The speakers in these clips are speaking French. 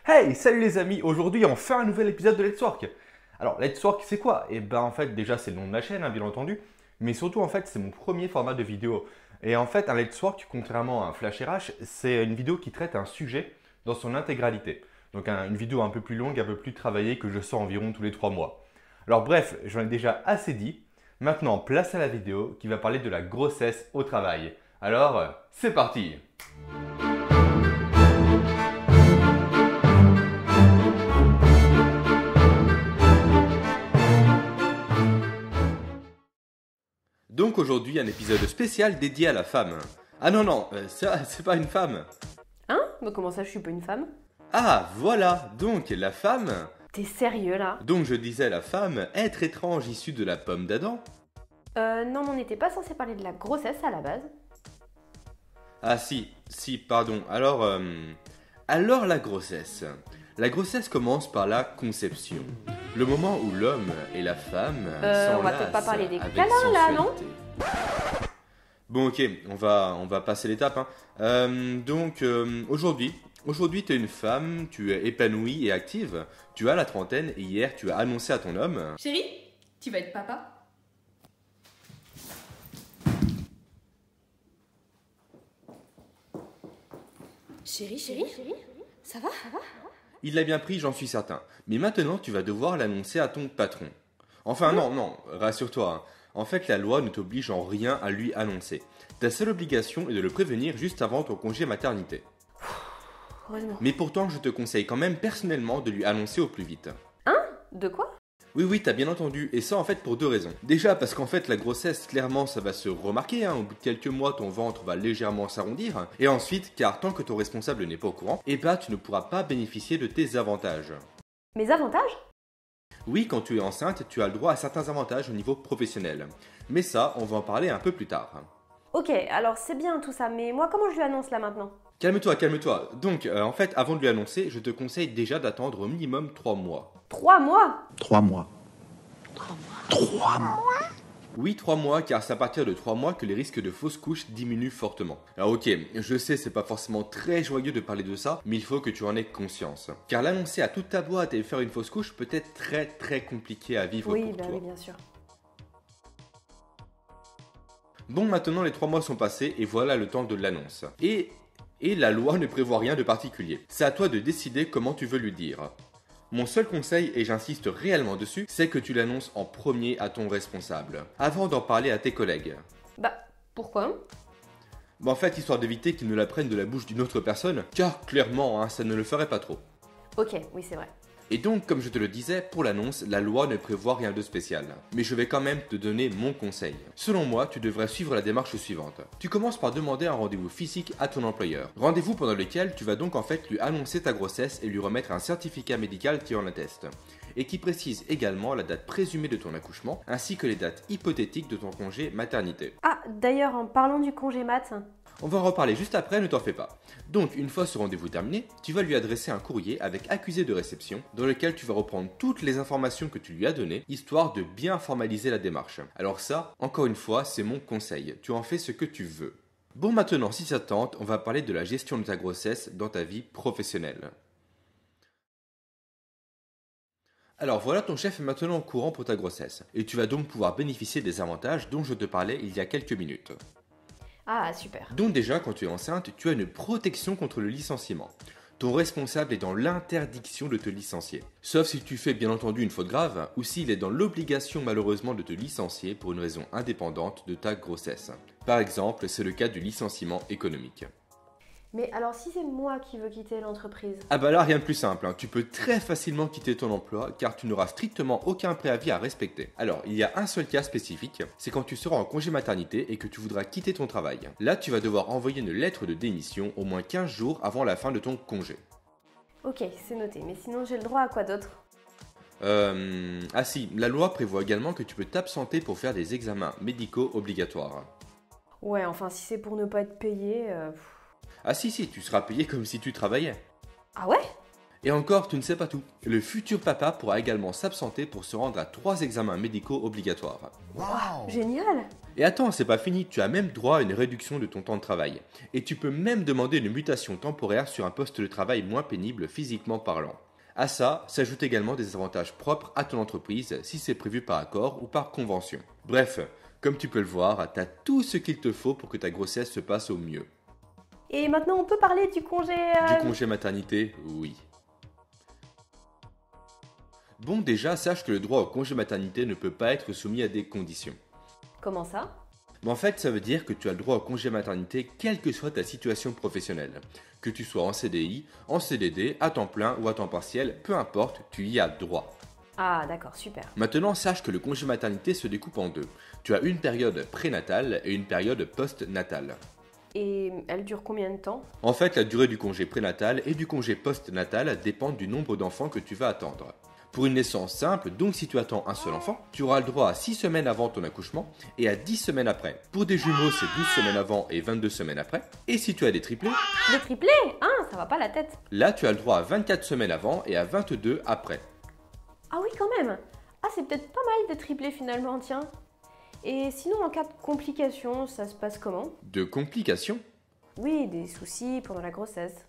Hey, salut les amis, aujourd'hui on fait un nouvel épisode de Let's Work. Alors Let's Work c'est quoi? Eh ben en fait déjà c'est le nom de la chaîne bien entendu, mais surtout en fait c'est mon premier format de vidéo. Et en fait un Let's Work, contrairement à un Flash RH, c'est une vidéo qui traite un sujet dans son intégralité. Donc une vidéo un peu plus longue, un peu plus travaillée que je sors environ tous les 3 mois. Alors bref, j'en ai déjà assez dit. Maintenant place à la vidéo qui va parler de la grossesse au travail. Alors c'est parti! Donc aujourd'hui, un épisode spécial dédié à la femme. Ah non, non, ça, c'est pas une femme. Hein? Mais comment ça, je suis pas une femme? Ah, voilà, donc la femme. T'es sérieux là? Donc je disais la femme, être étrange issue de la pomme d'Adam. Non, mais on n'était pas censé parler de la grossesse à la base. Ah si, pardon. Alors la grossesse. La grossesse commence par la conception. Le moment où l'homme et la femme on va peut-être pas s'enlacent parler des avec câlins là, non? sensualité. Bon ok, on va passer l'étape. Aujourd'hui tu es une femme, tu es épanouie et active, tu as la trentaine et hier tu as annoncé à ton homme... Chérie, tu vas être papa? Chérie, ça va? Il l'a bien pris, j'en suis certain. Mais maintenant tu vas devoir l'annoncer à ton patron. Enfin non, rassure-toi. En fait la loi ne t'oblige en rien à lui annoncer. Ta seule obligation est de le prévenir juste avant ton congé maternité. Heureusement. Mais pourtant je te conseille quand même personnellement de lui annoncer au plus vite. De quoi? Oui, t'as bien entendu, et ça en fait pour deux raisons. Déjà parce qu'en fait la grossesse, clairement ça va se remarquer, au bout de quelques mois ton ventre va légèrement s'arrondir, et ensuite car tant que ton responsable n'est pas au courant, eh ben tu ne pourras pas bénéficier de tes avantages. Mes avantages? Oui, quand tu es enceinte, tu as le droit à certains avantages au niveau professionnel. Mais ça, on va en parler un peu plus tard. Ok, alors c'est bien tout ça, mais moi comment je lui annonce là maintenant? Calme-toi. Donc, en fait, avant de lui annoncer, je te conseille déjà d'attendre au minimum 3 mois. 3 mois? 3 mois. 3 mois. Oui, 3 mois, car c'est à partir de 3 mois que les risques de fausses couches diminuent fortement. Alors ok, je sais, c'est pas forcément très joyeux de parler de ça, mais il faut que tu en aies conscience. Car l'annoncer à toute ta boîte et faire une fausse couche peut être très compliqué à vivre Oui, pour toi. oui, bien sûr. Bon, maintenant les 3 mois sont passés et voilà le temps de l'annonce. Et la loi ne prévoit rien de particulier. C'est à toi de décider comment tu veux lui dire. Mon seul conseil, et j'insiste réellement dessus, c'est que tu l'annonces en premier à ton responsable, avant d'en parler à tes collègues. Bah, pourquoi? En fait, histoire d'éviter qu'ils ne l'apprennent de la bouche d'une autre personne, car clairement, ça ne le ferait pas trop. Ok, oui c'est vrai. Et donc, comme je te le disais, pour l'annonce, la loi ne prévoit rien de spécial. Mais je vais quand même te donner mon conseil. Selon moi, tu devrais suivre la démarche suivante. Tu commences par demander un rendez-vous physique à ton employeur. Rendez-vous pendant lequel tu vas donc en fait lui annoncer ta grossesse et lui remettre un certificat médical qui en atteste. Et qui précise également la date présumée de ton accouchement, ainsi que les dates hypothétiques de ton congé maternité. Ah, d'ailleurs, en parlant du congé mat... On va en reparler juste après, ne t'en fais pas. Donc, une fois ce rendez-vous terminé, tu vas lui adresser un courrier avec accusé de réception, dans lequel tu vas reprendre toutes les informations que tu lui as données, histoire de bien formaliser la démarche. Alors ça, encore une fois, c'est mon conseil. Tu en fais ce que tu veux. Bon, maintenant, si ça te tente, on va parler de la gestion de ta grossesse dans ta vie professionnelle. Alors voilà, ton chef est maintenant au courant pour ta grossesse, et tu vas donc pouvoir bénéficier des avantages dont je te parlais il y a quelques minutes. Ah, super. Donc déjà, quand tu es enceinte, tu as une protection contre le licenciement. Ton responsable est dans l'interdiction de te licencier. Sauf si tu fais bien entendu une faute grave, ou s'il est dans l'obligation malheureusement de te licencier pour une raison indépendante de ta grossesse. Par exemple, c'est le cas du licenciement économique. Mais alors si c'est moi qui veux quitter l'entreprise? Ah bah là, rien de plus simple, tu peux très facilement quitter ton emploi car tu n'auras strictement aucun préavis à respecter. Alors, il y a un seul cas spécifique, c'est quand tu seras en congé maternité et que tu voudras quitter ton travail. Là, tu vas devoir envoyer une lettre de démission au moins 15 jours avant la fin de ton congé. Ok, c'est noté, mais sinon j'ai le droit à quoi d'autre? Ah si, la loi prévoit également que tu peux t'absenter pour faire des examens médicaux obligatoires. Ouais, enfin si c'est pour ne pas être payé... Ah si, tu seras payé comme si tu travaillais. Ah ouais? Et encore, tu ne sais pas tout. Le futur papa pourra également s'absenter pour se rendre à 3 examens médicaux obligatoires. Génial! Et attends, c'est pas fini, tu as même droit à une réduction de ton temps de travail. Et tu peux même demander une mutation temporaire sur un poste de travail moins pénible physiquement parlant. À ça, s'ajoutent également des avantages propres à ton entreprise si c'est prévu par accord ou par convention. Bref, comme tu peux le voir, t'as tout ce qu'il te faut pour que ta grossesse se passe au mieux. Et maintenant, on peut parler du congé... Du congé maternité, oui. Bon, déjà, sache que le droit au congé maternité ne peut pas être soumis à des conditions. Comment ça? Mais en fait, ça veut dire que tu as le droit au congé maternité quelle que soit ta situation professionnelle. Que tu sois en CDI, en CDD, à temps plein ou à temps partiel, peu importe, tu y as droit. Ah, d'accord, super. Maintenant, sache que le congé maternité se découpe en deux. Tu as une période prénatale et une période post-natale. Et elle dure combien de temps? En fait, la durée du congé prénatal et du congé post-natal dépendent du nombre d'enfants que tu vas attendre. Pour une naissance simple, donc si tu attends un seul enfant, tu auras le droit à 6 semaines avant ton accouchement et à 10 semaines après. Pour des jumeaux, c'est 12 semaines avant et 22 semaines après. Et si tu as des triplés, Des triplés? Hein, ça va pas la tête. là tu as le droit à 24 semaines avant et à 22 après. Ah oui, quand même. Ah, c'est peut-être pas mal des triplés finalement, tiens. Et sinon, en cas de complications, ça se passe comment? De complications? Oui, des soucis pendant la grossesse.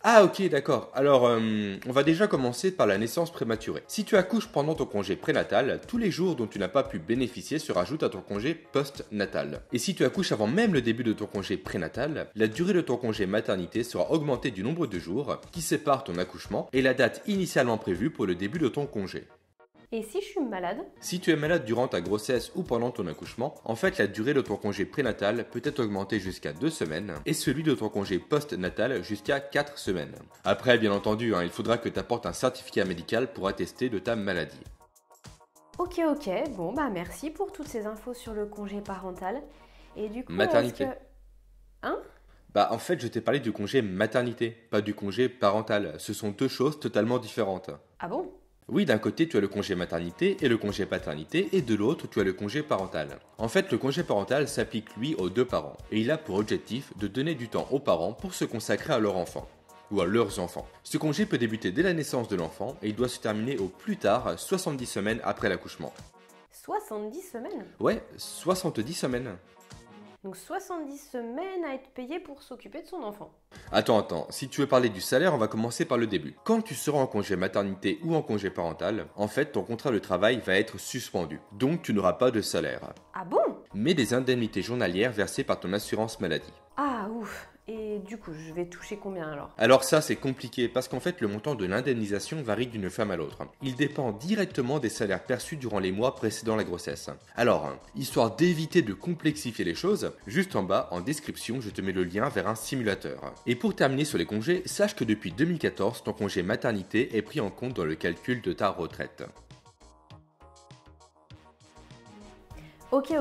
Ah ok, d'accord. Alors, on va déjà commencer par la naissance prématurée. Si tu accouches pendant ton congé prénatal, tous les jours dont tu n'as pas pu bénéficier se rajoutent à ton congé post-natal. Et si tu accouches avant même le début de ton congé prénatal, la durée de ton congé maternité sera augmentée du nombre de jours qui séparent ton accouchement et la date initialement prévue pour le début de ton congé. Et si je suis malade? Si tu es malade durant ta grossesse ou pendant ton accouchement, en fait la durée de ton congé prénatal peut être augmentée jusqu'à 2 semaines et celui de ton congé post-natal jusqu'à 4 semaines. Après, bien entendu, il faudra que tu apportes un certificat médical pour attester de ta maladie. Ok, bon bah merci pour toutes ces infos sur le congé parental. Et du coup, Maternité. est-ce que... Hein? Bah en fait je t'ai parlé du congé maternité, pas du congé parental. Ce sont deux choses totalement différentes. Ah bon? Oui, d'un côté tu as le congé maternité et le congé paternité, et de l'autre tu as le congé parental. En fait, le congé parental s'applique lui aux deux parents, et il a pour objectif de donner du temps aux parents pour se consacrer à leur enfant, ou à leurs enfants. Ce congé peut débuter dès la naissance de l'enfant, et il doit se terminer au plus tard 70 semaines après l'accouchement. 70 semaines? Ouais, 70 semaines. Donc 70 semaines à être payé pour s'occuper de son enfant. Attends, si tu veux parler du salaire, on va commencer par le début. Quand tu seras en congé maternité ou en congé parental, en fait ton contrat de travail va être suspendu, donc tu n'auras pas de salaire. Ah bon? Mais des indemnités journalières versées par ton assurance maladie. Ah ouf. Et du coup, je vais toucher combien alors? Alors ça c'est compliqué parce qu'en fait le montant de l'indemnisation varie d'une femme à l'autre. Il dépend directement des salaires perçus durant les mois précédant la grossesse. Alors, histoire d'éviter de complexifier les choses, juste en bas en description je te mets le lien vers un simulateur. Et pour terminer sur les congés, sache que depuis 2014 ton congé maternité est pris en compte dans le calcul de ta retraite. Ok.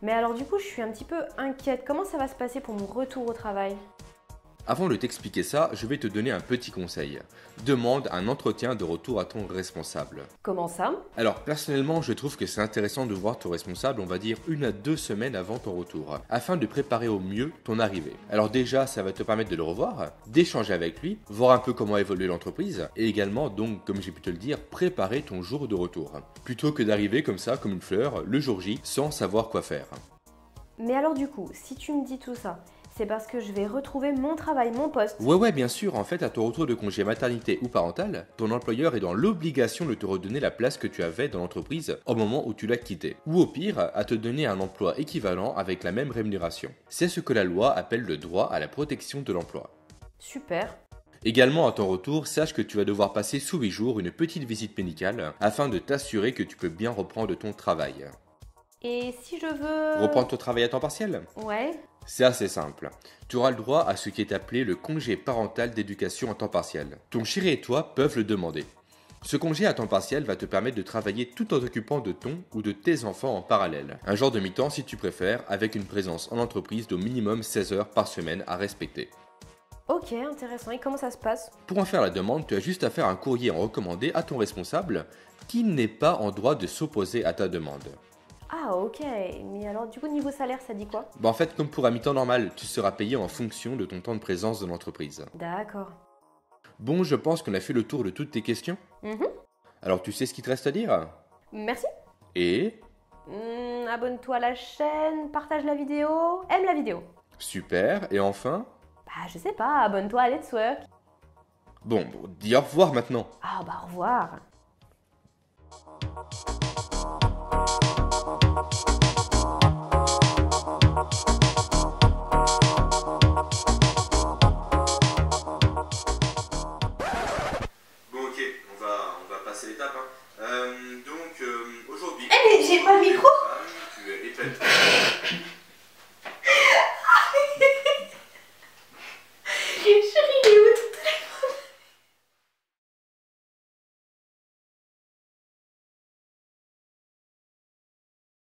Mais alors du coup, je suis un petit peu inquiète. Comment ça va se passer pour mon retour au travail? Avant de t'expliquer ça, je vais te donner un petit conseil. Demande un entretien de retour à ton responsable. Comment ça? Alors personnellement, je trouve que c'est intéressant de voir ton responsable, on va dire 1 à 2 semaines avant ton retour, afin de préparer au mieux ton arrivée. Alors déjà, ça va te permettre de le revoir, d'échanger avec lui, voir un peu comment évolue l'entreprise, et également, donc, comme j'ai pu te le dire, préparer ton jour de retour. Plutôt que d'arriver comme ça, comme une fleur, le jour J, sans savoir quoi faire. Mais alors du coup, si tu me dis tout ça, c'est parce que je vais retrouver mon travail, mon poste. Ouais, bien sûr, en fait, à ton retour de congé maternité ou parental, ton employeur est dans l'obligation de te redonner la place que tu avais dans l'entreprise au moment où tu l'as quitté. Ou au pire, à te donner un emploi équivalent avec la même rémunération. C'est ce que la loi appelle le droit à la protection de l'emploi. Super. Également, à ton retour, sache que tu vas devoir passer sous 8 jours une petite visite médicale afin de t'assurer que tu peux bien reprendre ton travail. Et si je veux... Reprendre ton travail à temps partiel ? Ouais. C'est assez simple. Tu auras le droit à ce qui est appelé le congé parental d'éducation à temps partiel. Ton chéri et toi peuvent le demander. Ce congé à temps partiel va te permettre de travailler tout en t'occupant de ton ou de tes enfants en parallèle. Un genre de mi-temps si tu préfères, avec une présence en entreprise d'au minimum 16 heures par semaine à respecter. Ok, intéressant. Et comment ça se passe? Pour en faire la demande, tu as juste à faire un courrier en recommandé à ton responsable qui n'est pas en droit de s'opposer à ta demande. Ah ok, mais alors du coup niveau salaire ça dit quoi? En fait, comme pour un mi-temps normal, tu seras payé en fonction de ton temps de présence dans l'entreprise. D'accord. Bon, je pense qu'on a fait le tour de toutes tes questions. Mhm. Alors tu sais ce qu'il te reste à dire? Merci. Et Abonne-toi à la chaîne, partage la vidéo, aime la vidéo. super, et enfin? Bah je sais pas, abonne-toi à Let's Work. Bon, dis au revoir maintenant. Ah bah au revoir. Bon ok, on va passer l'étape. Donc aujourd'hui... Eh mais j'ai pas le micro. Tu es épais. J'ai chaud.